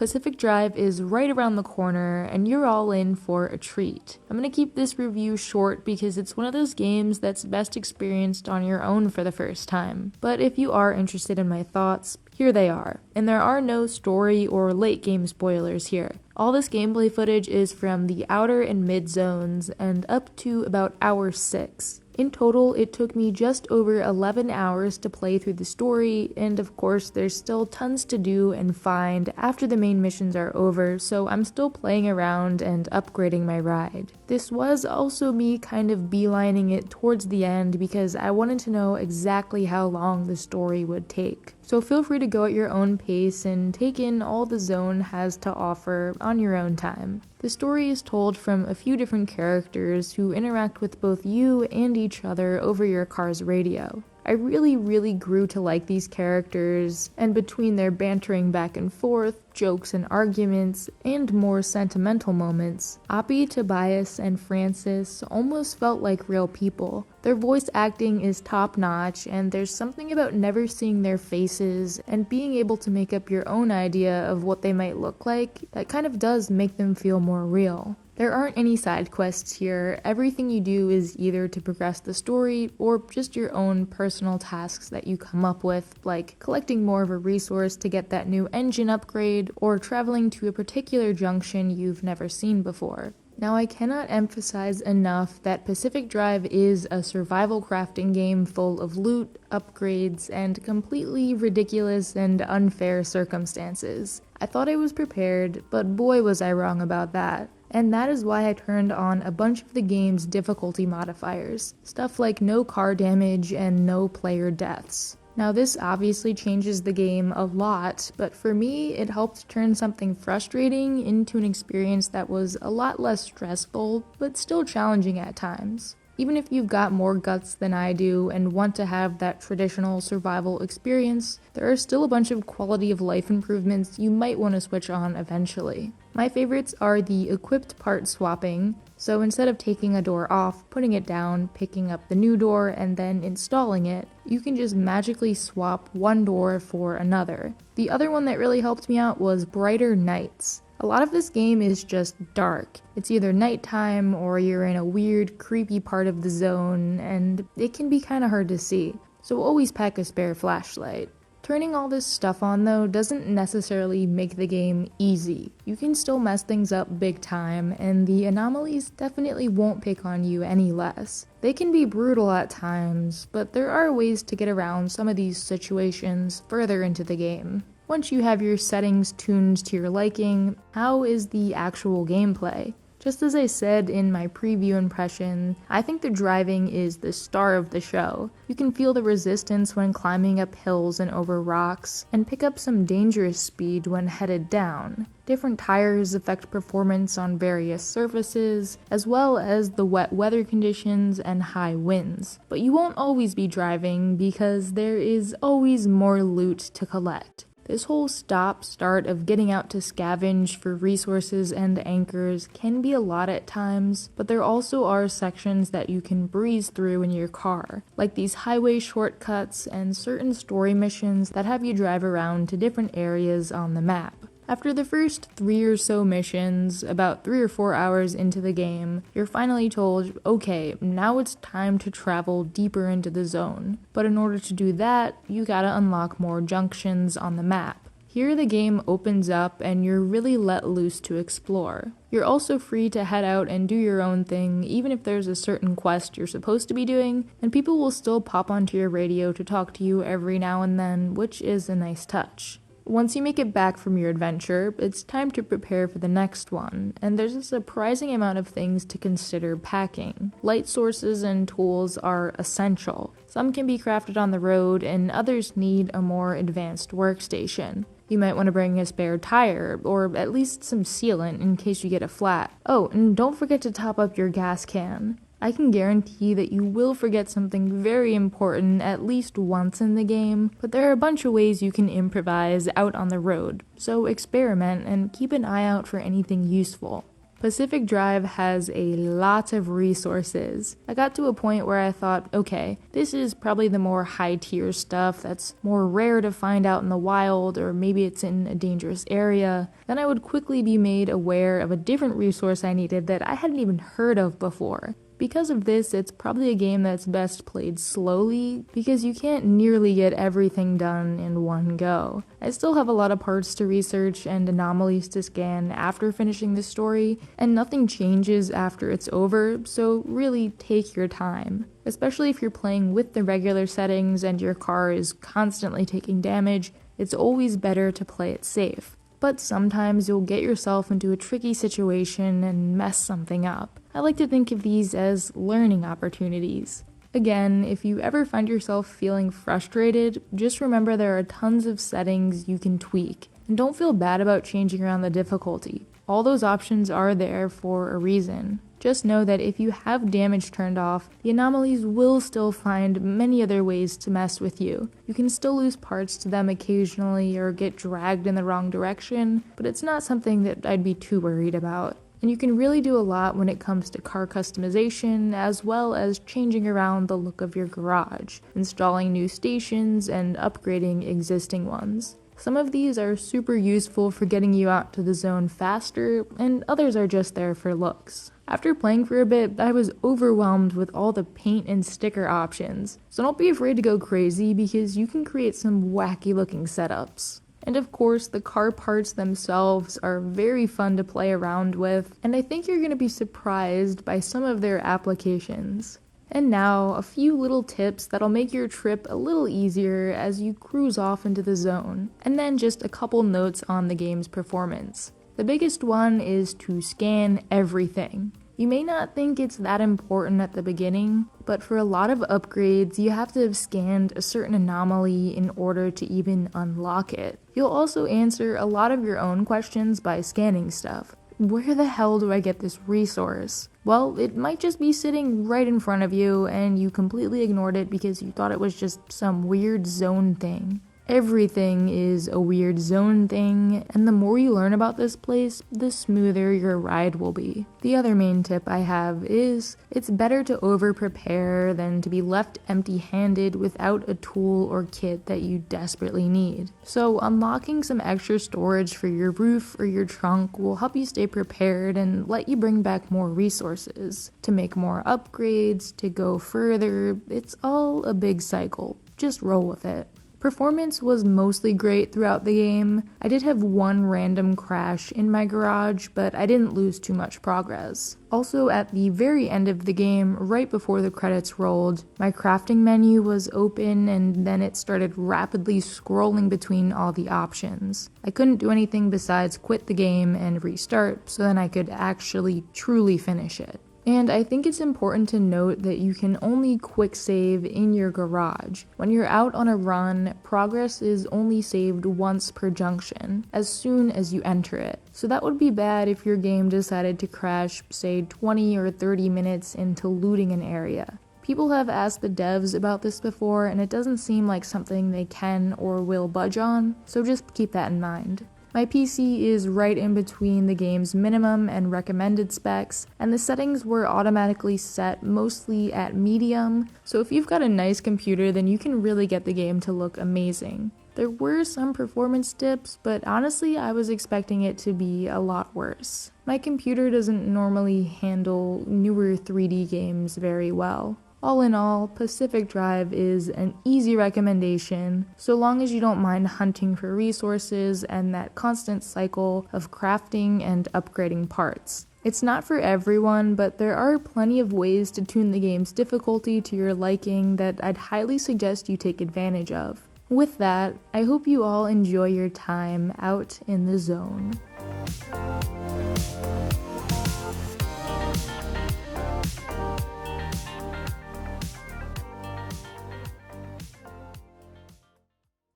Pacific Drive is right around the corner, and you're all in for a treat. I'm gonna keep this review short because it's one of those games that's best experienced on your own for the first time. But if you are interested in my thoughts, here they are. And there are no story or late game spoilers here. All this gameplay footage is from the outer and mid zones and up to about hour 6. In total, it took me just over 11 hours to play through the story, and of course there's still tons to do and find after the main missions are over, so I'm still playing around and upgrading my ride. This was also me kind of beelining it towards the end because I wanted to know exactly how long the story would take. So feel free to go at your own pace and take in all the zone has to offer on your own time. The story is told from a few different characters who interact with both you and each other over your car's radio. I really grew to like these characters, and between their bantering back and forth, jokes and arguments, and more sentimental moments, Appy, Tobias, and Francis almost felt like real people. Their voice acting is top-notch, and there's something about never seeing their faces and being able to make up your own idea of what they might look like that kind of does make them feel more real. There aren't any side quests here. Everything you do is either to progress the story or just your own personal tasks that you come up with, like collecting more of a resource to get that new engine upgrade or traveling to a particular junction you've never seen before. Now, I cannot emphasize enough that Pacific Drive is a survival crafting game full of loot, upgrades, and completely ridiculous and unfair circumstances. I thought I was prepared, but boy was I wrong about that. And that is why I turned on a bunch of the game's difficulty modifiers, stuff like no car damage and no player deaths. Now this obviously changes the game a lot, but for me it helped turn something frustrating into an experience that was a lot less stressful, but still challenging at times. Even if you've got more guts than I do and want to have that traditional survival experience, there are still a bunch of quality of life improvements you might want to switch on eventually. My favorites are the equipped part swapping, so instead of taking a door off, putting it down, picking up the new door, and then installing it, you can just magically swap one door for another. The other one that really helped me out was brighter nights. A lot of this game is just dark. It's either nighttime or you're in a weird, creepy part of the zone, and it can be kinda hard to see, so always pack a spare flashlight. Turning all this stuff on though doesn't necessarily make the game easy. You can still mess things up big time, and the anomalies definitely won't pick on you any less. They can be brutal at times, but there are ways to get around some of these situations further into the game. Once you have your settings tuned to your liking, how is the actual gameplay? Just as I said in my preview impression, I think the driving is the star of the show. You can feel the resistance when climbing up hills and over rocks, and pick up some dangerous speed when headed down. Different tires affect performance on various surfaces, as well as the wet weather conditions and high winds. But you won't always be driving because there is always more loot to collect. This whole stop-start of getting out to scavenge for resources and anchors can be a lot at times, but there also are sections that you can breeze through in your car, like these highway shortcuts and certain story missions that have you drive around to different areas on the map. After the first 3 or so missions, about 3 or 4 hours into the game, you're finally told, okay, now it's time to travel deeper into the zone. But in order to do that, you gotta unlock more junctions on the map. Here the game opens up and you're really let loose to explore. You're also free to head out and do your own thing, even if there's a certain quest you're supposed to be doing, and people will still pop onto your radio to talk to you every now and then, which is a nice touch. Once you make it back from your adventure, it's time to prepare for the next one, and there's a surprising amount of things to consider packing. Light sources and tools are essential. Some can be crafted on the road, and others need a more advanced workstation. You might want to bring a spare tire, or at least some sealant in case you get a flat. Oh, and don't forget to top up your gas can. I can guarantee that you will forget something very important at least once in the game, but there are a bunch of ways you can improvise out on the road, so experiment and keep an eye out for anything useful. Pacific Drive has a lot of resources. I got to a point where I thought, okay, this is probably the more high tier stuff that's more rare to find out in the wild, or maybe it's in a dangerous area. Then I would quickly be made aware of a different resource I needed that I hadn't even heard of before. Because of this, it's probably a game that's best played slowly, because you can't nearly get everything done in one go. I still have a lot of parts to research and anomalies to scan after finishing the story, and nothing changes after it's over, so really take your time. Especially if you're playing with the regular settings and your car is constantly taking damage, it's always better to play it safe. But sometimes you'll get yourself into a tricky situation and mess something up. I like to think of these as learning opportunities. Again, if you ever find yourself feeling frustrated, just remember there are tons of settings you can tweak. And don't feel bad about changing around the difficulty. All those options are there for a reason. Just know that if you have damage turned off, the anomalies will still find many other ways to mess with you. You can still lose parts to them occasionally or get dragged in the wrong direction, but it's not something that I'd be too worried about. And you can really do a lot when it comes to car customization, as well as changing around the look of your garage, installing new stations, and upgrading existing ones. Some of these are super useful for getting you out to the zone faster, and others are just there for looks. After playing for a bit, I was overwhelmed with all the paint and sticker options, so don't be afraid to go crazy because you can create some wacky looking setups. And of course, the car parts themselves are very fun to play around with, and I think you're going to be surprised by some of their applications. And now, a few little tips that'll make your trip a little easier as you cruise off into the zone, and then just a couple notes on the game's performance. The biggest one is to scan everything. You may not think it's that important at the beginning, but for a lot of upgrades, you have to have scanned a certain anomaly in order to even unlock it. You'll also answer a lot of your own questions by scanning stuff. Where the hell do I get this resource? Well, it might just be sitting right in front of you and you completely ignored it because you thought it was just some weird zone thing. Everything is a weird zone thing, and the more you learn about this place, the smoother your ride will be. The other main tip I have is, it's better to over-prepare than to be left empty-handed without a tool or kit that you desperately need. So unlocking some extra storage for your roof or your trunk will help you stay prepared and let you bring back more resources. To make more upgrades, to go further, it's all a big cycle. Just roll with it. Performance was mostly great throughout the game. I did have one random crash in my garage, but I didn't lose too much progress. Also, at the very end of the game, right before the credits rolled, my crafting menu was open and then it started rapidly scrolling between all the options. I couldn't do anything besides quit the game and restart, so then I could actually truly finish it. And I think it's important to note that you can only quick save in your garage. When you're out on a run, progress is only saved once per junction, as soon as you enter it. So that would be bad if your game decided to crash, say 20 or 30 minutes into looting an area. People have asked the devs about this before, and it doesn't seem like something they can or will budge on, so just keep that in mind. My PC is right in between the game's minimum and recommended specs, and the settings were automatically set mostly at medium, so if you've got a nice computer then you can really get the game to look amazing. There were some performance dips, but honestly I was expecting it to be a lot worse. My computer doesn't normally handle newer 3D games very well. All in all, Pacific Drive is an easy recommendation, so long as you don't mind hunting for resources and that constant cycle of crafting and upgrading parts. It's not for everyone, but there are plenty of ways to tune the game's difficulty to your liking that I'd highly suggest you take advantage of. With that, I hope you all enjoy your time out in the zone.